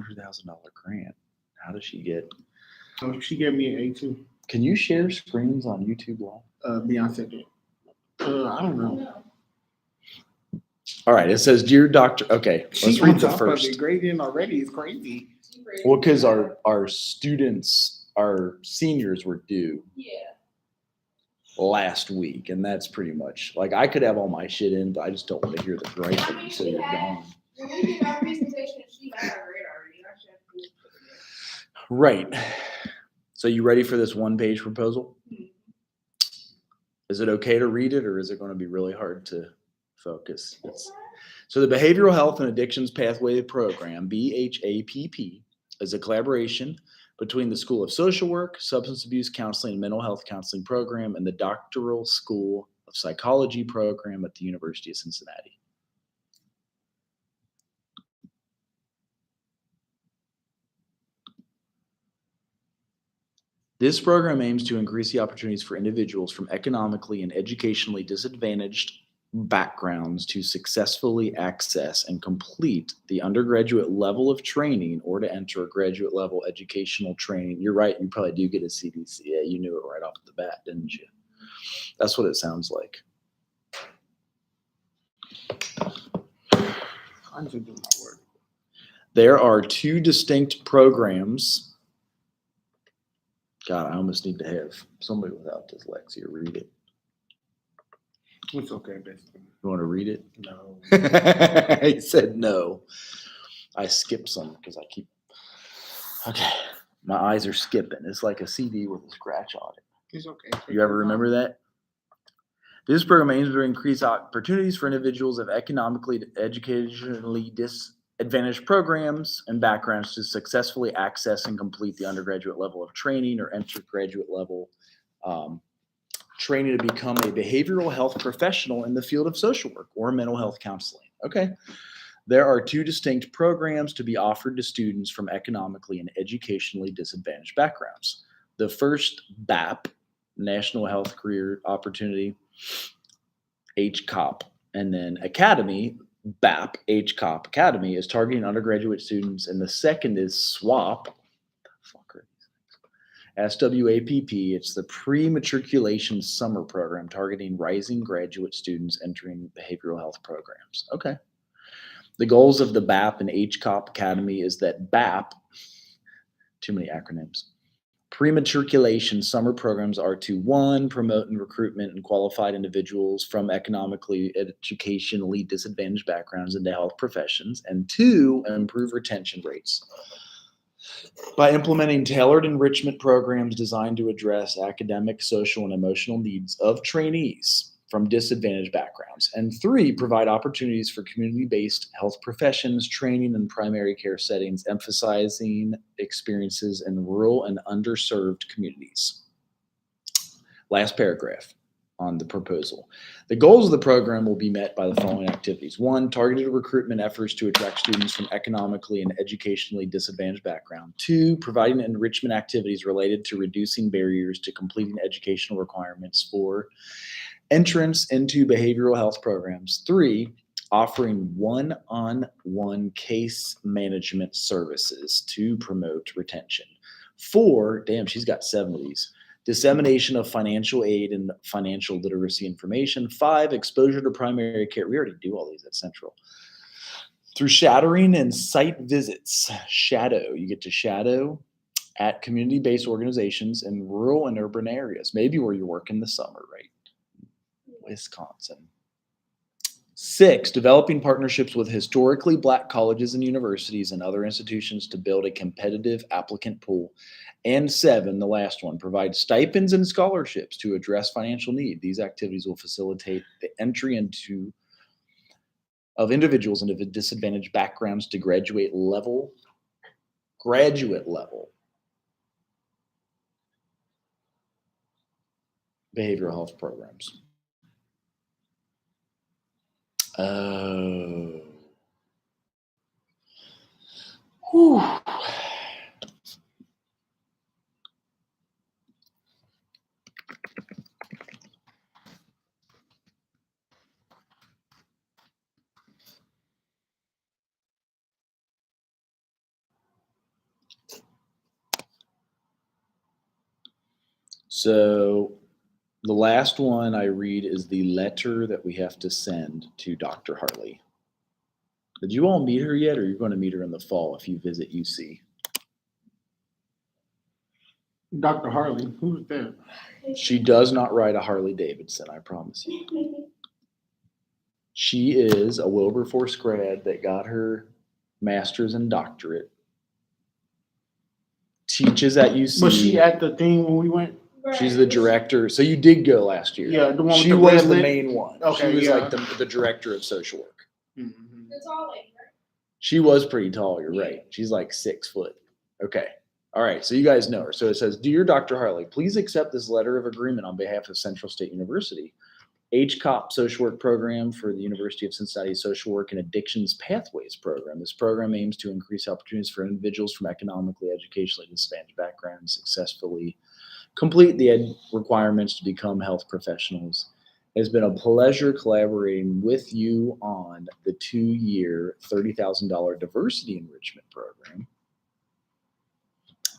$100,000 grant. How does she get? Oh, she gave me an A2. Can you share screens on YouTube Live? Beyonce did. I don't know. All right. It says, "Dear Doctor." Okay, let's read the first. Grading already is crazy. Well, because our students, our seniors were due last week, and that's pretty much like I could have all my shit in, but I just don't want to hear the griping until you're gone. Right. So you ready for this one-page proposal? Is it okay to read it, or is it going to be really hard to focus? So the Behavioral Health and Addictions Pathway Program, BHAPP, is a collaboration between the School of Social Work, Substance Abuse Counseling, and Mental Health Counseling Program and the Doctoral School of Psychology Program at the University of Cincinnati. This program aims to increase the opportunities for individuals from economically and educationally disadvantaged backgrounds to successfully access and complete the undergraduate level of training or to enter a graduate level educational training. You're right, you probably do get a CDC. Yeah, you knew it right off the bat, didn't you? That's what it sounds like. There are two distinct programs. God, I almost need to have somebody without dyslexia read it. It's okay, basically. You want to read it? No. He said no. I skipped some because I keep. Okay, my eyes are skipping. It's like a CD with a scratch on it. It's okay. You ever remember that? This program aims to increase opportunities for individuals of economically, educationally disadvantaged programs and backgrounds to successfully access and complete the undergraduate level of training or enter graduate level training to become a behavioral health professional in the field of social work or mental health counseling. Okay. There are two distinct programs to be offered to students from economically and educationally disadvantaged backgrounds. The first, BAP, National Health Career Opportunity, HCOP, and then Academy, BAP, HCOP Academy, is targeting undergraduate students, and the second is SWAP, SWAPP. It's the Pre-Matriculation Summer Program targeting rising graduate students entering behavioral health programs. Okay. The goals of the BAP and HCOP Academy is that BAP, too many acronyms, pre-matriculation summer programs are to 1, promote and recruitment and qualified individuals from economically, educationally disadvantaged backgrounds into health professions, and 2, improve retention rates by implementing tailored enrichment programs designed to address academic, social, and emotional needs of trainees from disadvantaged backgrounds, and 3, provide opportunities for community-based health professions, training in primary care settings, emphasizing experiences in rural and underserved communities. Last paragraph on the proposal. The goals of the program will be met by the following activities. 1, targeted recruitment efforts to attract students from economically and educationally disadvantaged background. 2, providing enrichment activities related to reducing barriers to completing educational requirements for entrance into behavioral health programs. 3, offering one-on-one case management services to promote retention. 4, damn, she's got 7 of these. Dissemination of financial aid and financial literacy information. 5, exposure to primary care. We already do all these at Central. Through shadowing and site visits. Shadow. You get to shadow at community-based organizations in rural and urban areas. Maybe where you work in the summer, right? Wisconsin. 6, developing partnerships with historically Black colleges and universities and other institutions to build a competitive applicant pool. And 7, the last one, provide stipends and scholarships to address financial need. These activities will facilitate the entry of individuals into disadvantaged backgrounds to graduate level behavioral health programs. Oh. Whew. So the last one I read is the letter that we have to send to Dr. Hartley. Did you all meet her yet, or are you going to meet her in the fall if you visit UC? Dr. Harley, who's that? She does not ride a Harley Davidson, I promise you. She is a Wilberforce grad that got her master's and doctorate. Teaches at UC. Was she at the thing when we went? She's the director. So you did go last year. Yeah, the one with She the was red the lip? main one. Okay, she was yeah. like the director of social work. Mhm. The tall lady, right? She was pretty tall. You're right. She's like 6 foot. Okay. All right. So you guys know her. So it says, "Dear Dr. Hartley, please accept this letter of agreement on behalf of Central State University. HCOP social work program for the University of Cincinnati Social Work and Addictions Pathways program. This program aims to increase opportunities for individuals from economically, educationally disadvantaged backgrounds successfully complete the requirements to become health professionals. It has been a pleasure collaborating with you on the 2-year $30,000 diversity enrichment program.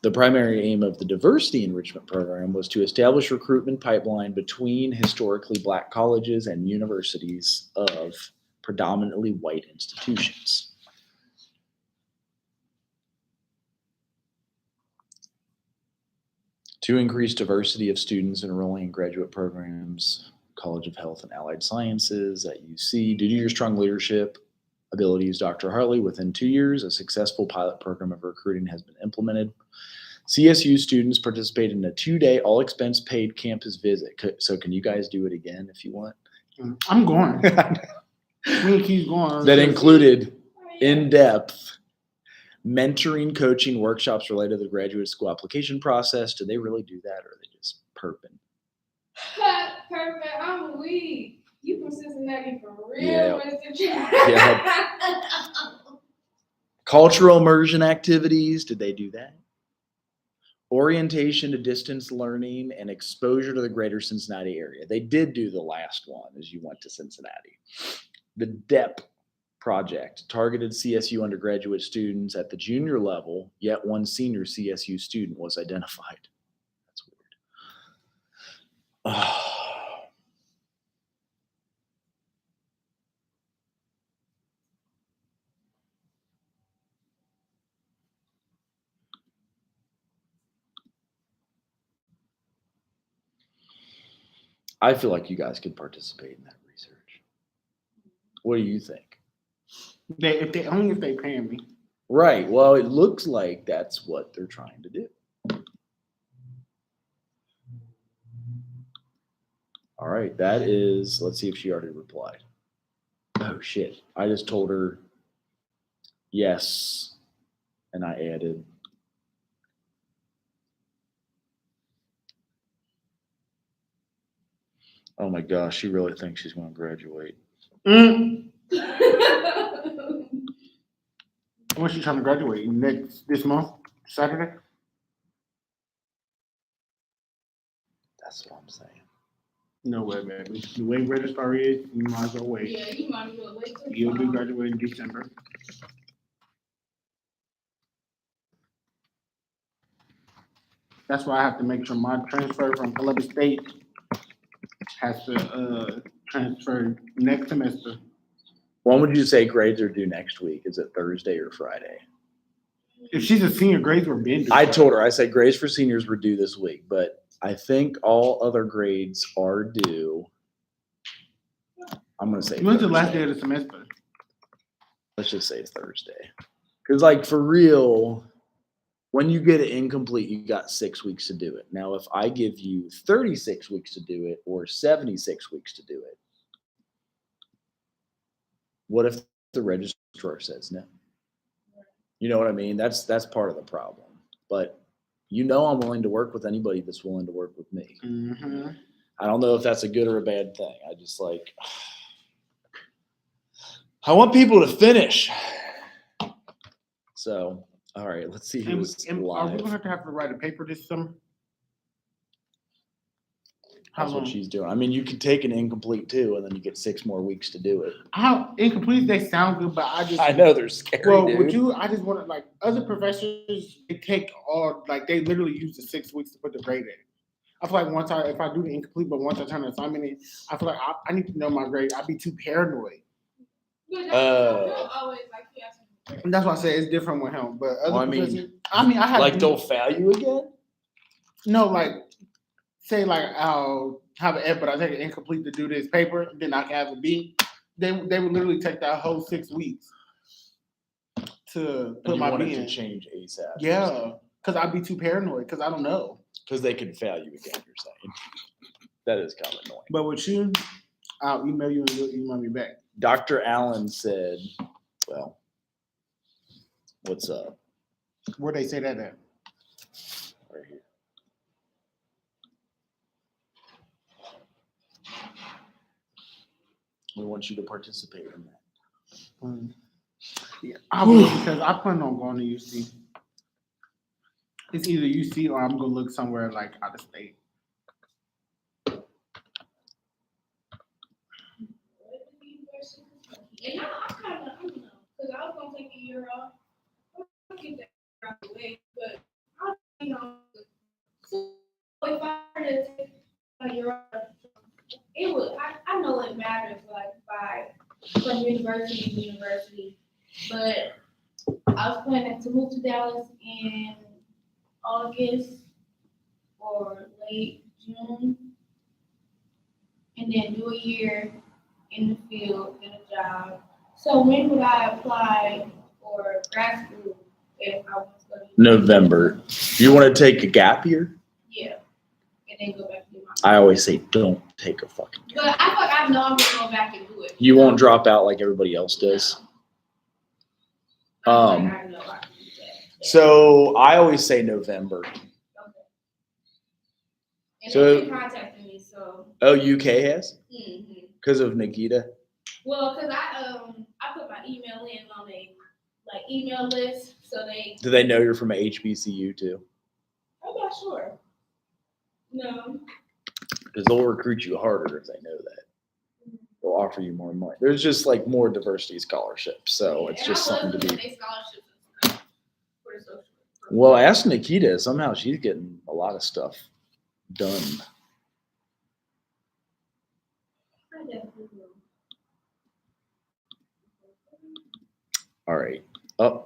The primary aim of the diversity enrichment program was to establish recruitment pipeline between historically Black colleges and universities of predominantly white institutions. To increase diversity of students enrolling in graduate programs, College of Health and Allied Sciences at UC, due to your strong leadership abilities, Dr. Hartley, within 2 years, a successful pilot program of recruiting has been implemented. CSU students participate in a 2-day all expense paid campus visit. So can you guys do it again if you want? I'm going. Me and Keith's going. That included in-depth mentoring, coaching, workshops related to the graduate school application process. Do they really do that, or are they just perping? Perfect. I'm weak. You from Cincinnati for real? Yeah. Yeah. Cultural immersion activities. Did they do that? Orientation to distance learning and exposure to the greater Cincinnati area. They did do the last one as you went to Cincinnati. The DEP project targeted CSU undergraduate students at the junior level, yet one senior CSU student was identified. That's weird. I feel like you guys could participate in that research. What do you think? Only if they paying me. Right. Well, it looks like that's what they're trying to do. All right. That is, let's see if she already replied. Oh, shit. I just told her yes. And I added. Oh my gosh. She really thinks she's going to graduate. When's she trying to graduate? This month? Saturday? That's what I'm saying. No way, baby. The way registrar is, you might as well wait. Yeah, you might as well wait till You'll be graduating in December. That's why I have to make sure my transfer from Columbus State has to transfer next semester. When would you say grades are due next week? Is it Thursday or Friday? If she's a senior, grades were being due. I told her, I said grades for seniors were due this week, but I think all other grades are due. I'm going to say When's the Thursday. last day of the semester? Let's just say Thursday. Because, like, for real, when you get it incomplete, you got 6 weeks to do it. Now, if I give you 36 weeks to do it or 76 weeks to do it, what if the registrar says no? You know what I mean? That's part of the problem. But you know I'm willing to work with anybody that's willing to work with me. Mm-hmm. I don't know if that's a good or a bad thing. I just like, I want people to finish. So, all right, let's see who's And are we live. going to have to write a paper this summer? How That's long? what she's doing. I mean, you could take an incomplete too, and then you get 6 more weeks to do it. How incomplete they sound good, but I just I know they're scary, Well, dude. would you? I just want to other professors. They take all they literally use the 6 weeks to put the grade in. I feel like if I do the incomplete, but once I turn the assignment in, I feel like I need to know my grade. I'd be too paranoid. But that's always like he has to. And that's why I say it's different with him. But other Well, I mean, professors, I had Like they'll fail you again? no, like say like I'll have an F, but I take an incomplete to do this paper, then I can have a B. They would literally take that whole 6 weeks to And put you my want B it to in. change ASAP. Yeah, because I'd be too paranoid because I don't know. Because they could fail you again, you're saying. That is kind of annoying. But with you, I'll email you and you'll email me back. Dr. Allen said, well, what's up? Where they say that at? Right here. We want you to participate in that. Yeah, I will because I plan on going to UC. It's either UC or I'm gonna look somewhere like out of state. And I kind of, I don't know, because I was going to take a year off. I'll get that year out of the way, but so if I were to take a year off, it would, I know it matters, like, from university to university, but I was planning to move to Dallas in August or late June, and then do a year in the field, get a job. So when would I apply for grad school if I was going to? November. You want to take a gap year? Yeah, and then go back to do my. I always say, don't take a fucking gap. But I feel like I know I'm gonna go back and do it. You won't drop out like everybody else does. I know I can do that. So I always say November. Okay. And So- they contacted me, so. Oh, UK has? Mm-hmm. Because of Nikita? Well, cause I put my email in on a email list, so they. Do they know you're from a HBCU too? I'm not sure. No. Because they'll recruit you harder if they know that. They'll offer you more money. There's just like more diversity scholarships, so it's And just I something to was be. looking at scholarships and stuff for the social work. Well, ask Nikita. Somehow she's getting a lot of stuff done. I definitely will. All right. Oh.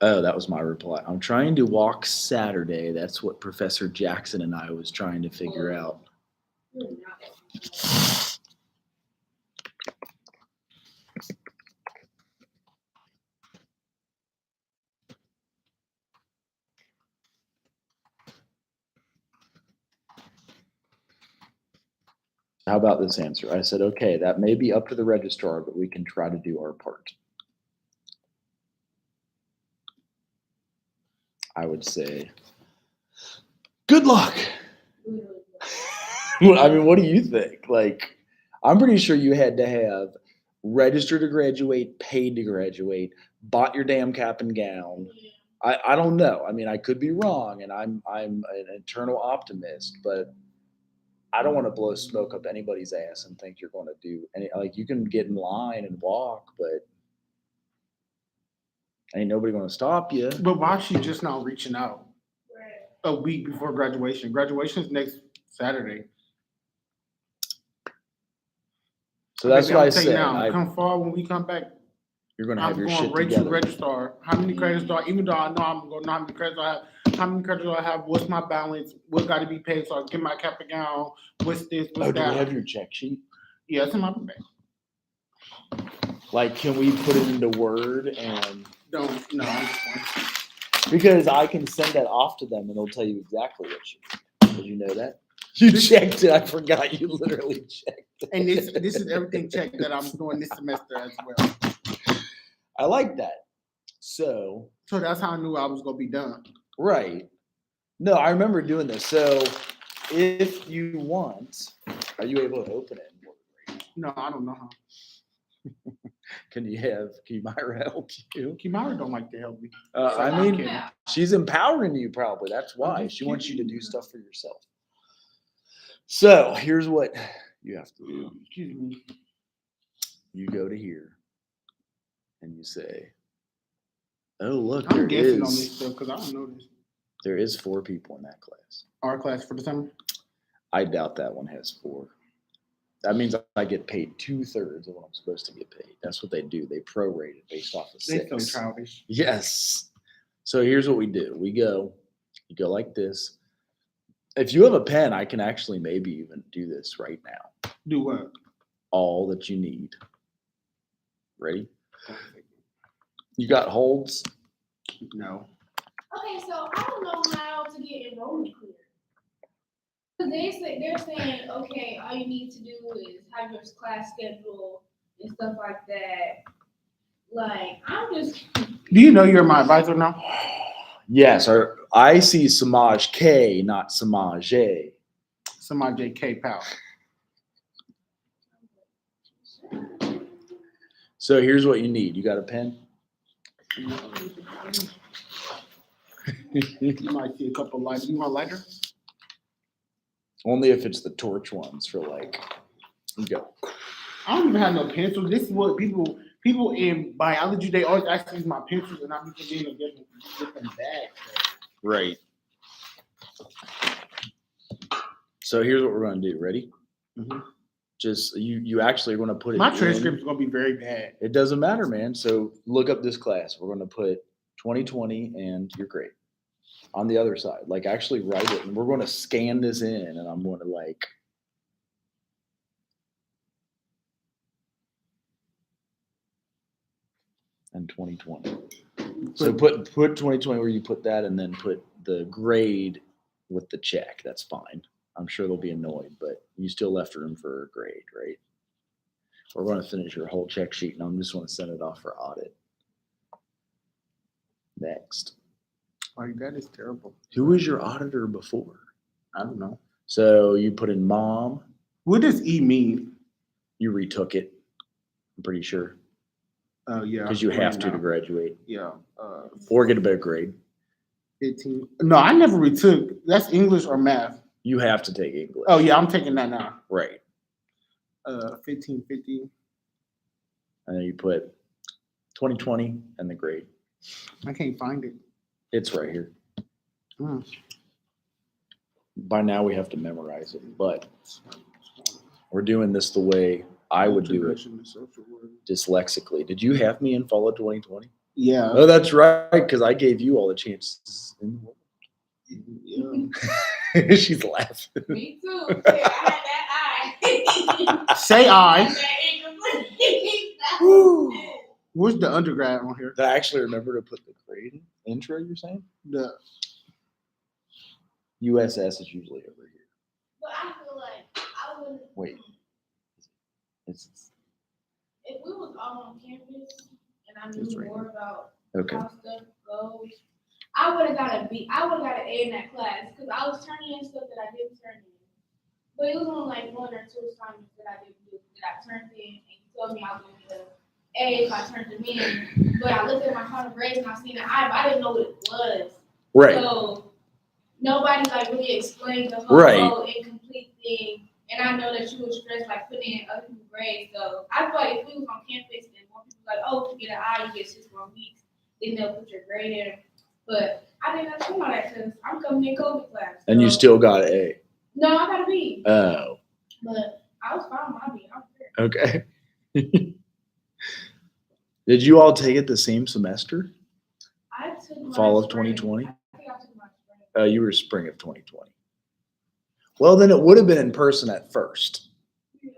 Oh, that was my reply. I'm trying to walk Saturday. That's what Professor Jackson and I was trying to figure out. Really not. How about this answer? I said, okay, that may be up to the registrar, but we can try to do our part. I would say, good luck. I mean, what do you think? Like, I'm pretty sure you had to have registered to graduate, paid to graduate, bought your damn cap and gown. I don't know. I mean, I could be wrong, and I'm an eternal optimist, but I don't want to blow smoke up anybody's ass and think you're going to do any. Like, you can get in line and walk, but ain't nobody going to stop you. But why is she just now reaching out a week before graduation? Graduation is next Saturday. So that's Baby, what I I'll tell you said. now, come fall when we come back, You're going to have I'm your going shit right to together. registrar. How many credits do I, even though I know I'm going to know how many credits I have, how many credits do I have? What's my balance? What got to be paid so I can get my cap and gown? What's this? What's Oh, do that? we have your check sheet? Yeah, it's in my bag. Like, can we put it into Word and Don't, no, I'm just playing. because I can send that off to them and they'll tell you exactly what you need. Did you know that? You checked it. I forgot you literally checked it. And this is everything checked that I'm doing this semester as well. I like that. So, So that's how I knew I was going to be done. right. No, I remember doing this. So, if you want, are you able to open it in Word right now? No, I don't know how. Can Myra help you? Kimara don't like to help me. I mean, she's empowering you probably. That's why. just She wants you to kidding. do stuff for yourself. So here's what you have to do. Excuse me. You go to here and you say, oh, look, I'm there guessing on this is. stuff because I don't know this. There is 4 people in that class. Our class for the summer. I doubt that one has 4. That means I get paid 2/3 of what I'm supposed to get paid. That's what they do. They prorate it based off of They so 6. childish. Yes. So here's what we do. You go like this. If you have a pen, I can actually maybe even do this right now. Do what? All that you need. Ready? You got holds? No. Okay, so I don't know how to get enrollment clear. Cause they're saying, okay, all you need to do is have your class schedule and stuff like that. Like, I'm just, Do you know you're my advisor now? Yes. I see Samaj K, not Samaj A. Somebody JK pal. So here's what you need. You got a pen? You might see a couple lights. You want a lighter? Only if it's the torch ones for like, you go. I don't even have no pencils. This is what people in biology, they always ask me to use my pencils, and I'm just being a different bag. Right. So here's what we're going to do. Ready? Mhm. Just you actually are going to put it My in. transcript is gonna be very bad. It doesn't matter, man. So look up this class. We're going to put 2020 and your grade on the other side. Like actually write it, and we're going to scan this in, and I'm going to like. And 2020. So put 2020 where you put that, and then put the grade with the check. That's fine. I'm sure they'll be annoyed, but you still left room for a grade, right? We're going to finish your whole check sheet, and I'm just going to send it off for audit. Next. Like that is terrible. Who was your auditor before? I don't know. So you put in mom. What does E mean? You retook it. I'm pretty sure Oh yeah. because you have to now. graduate Yeah. or get a better grade. 15. No, I never retook. That's English or math. You have to take English. Oh yeah, I'm taking that now. Right. 1550. And then you put 2020 and the grade. I can't find it. It's right here. Mm. By now we have to memorize it, but we're doing this the way I would do it, Introduction to social work. dyslexically. Did you have me in fall of 2020? Yeah. Oh, that's right, because I gave you all the chances in the world. Yeah. She's laughing. me too. Yeah, I had that eye. Say I. That incomplete. Where's the undergrad on here? Did I actually remember to put the grade intro, you're saying? The USS is usually over here. But I feel like I would. Wait. It's If we was all on campus and I It's knew right more about okay. how stuff goes, I would have got a B. I would have got an A in that class because I was turning in stuff that I didn't turn in. But it was only like 1 or 2 assignments that I didn't do that I turned in, and you told me I was gonna get an A if I turned them in. But I looked at my final grades and I seen an I, but I didn't know what it was. Right. So nobody like really explained the whole Right. incomplete thing. And I know that you were stressed like putting in other people's grades. So I feel like if we was on campus and more people like, oh, if you get an I, you get 6 more weeks, then they'll put your grade in. But I didn't understand all that because I'm coming in COVID class. And you so- still got an A. No, I got a B. Oh, But I was fine with my B. I'm fair. okay. Did you all take it the same semester? I took my Fall of spring. 2020? I think I took my spring. You were spring of 2020. Well, then it would have been in person at first. Yeah.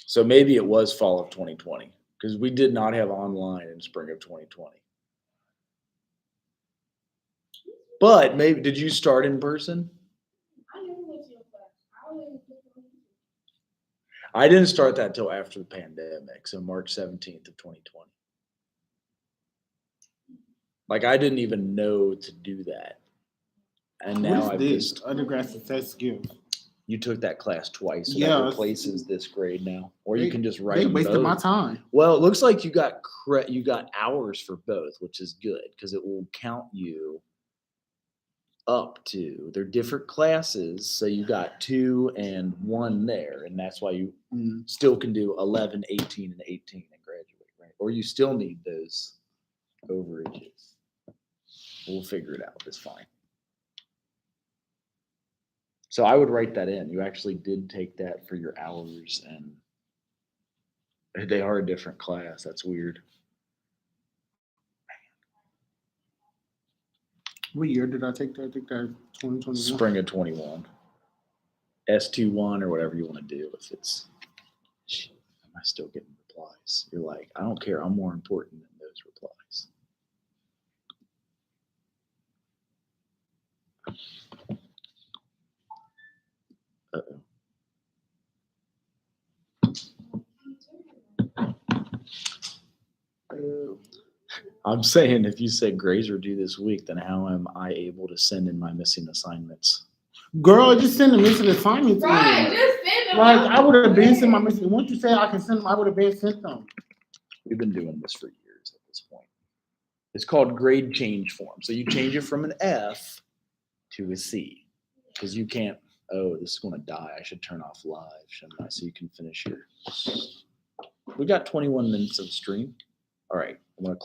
So maybe it was fall of 2020 because we did not have online in spring of 2020. But maybe, did you start in person? I never went to your class. I always just went to I didn't start that till after the pandemic, so March 17th of 2020. Like I didn't even know to do that. And now what I've is just this? Undergrad success skills. you took that class twice, so Yeah, that it's- replaces this grade now. Or you They- can just write They them wasted both. my time. Well, it looks like you got hours for both, which is good because it will count you up to. They're different classes, so you got 2 and 1 there, and that's why you Mm. still can do 11, 18, and 18 and graduate, right? Or you still need those overages. We'll figure it out. It's fine. So I would write that in. You actually did take that for your hours, and they are a different class. That's weird. What year did I take that? I think that 2021. Spring of 21. S21 or whatever you want to do. If it's, shit, am I still getting replies? You're like, I don't care. I'm more important than those replies. Uh-oh. I'm saying if you said grades are due this week, then how am I able to send in my missing assignments? Girl, just send the missing assignments Right, in. just send them. Like I would have been sent my missing. Once you said I can send them, I would have been sent them. We've been doing this for years at this point. It's called grade change form. So you change it from an F to a C because you can't. Oh, this is going to die. I should turn off live, shouldn't I? So you can finish your. We got 21 minutes of stream. All right, I'm going to close.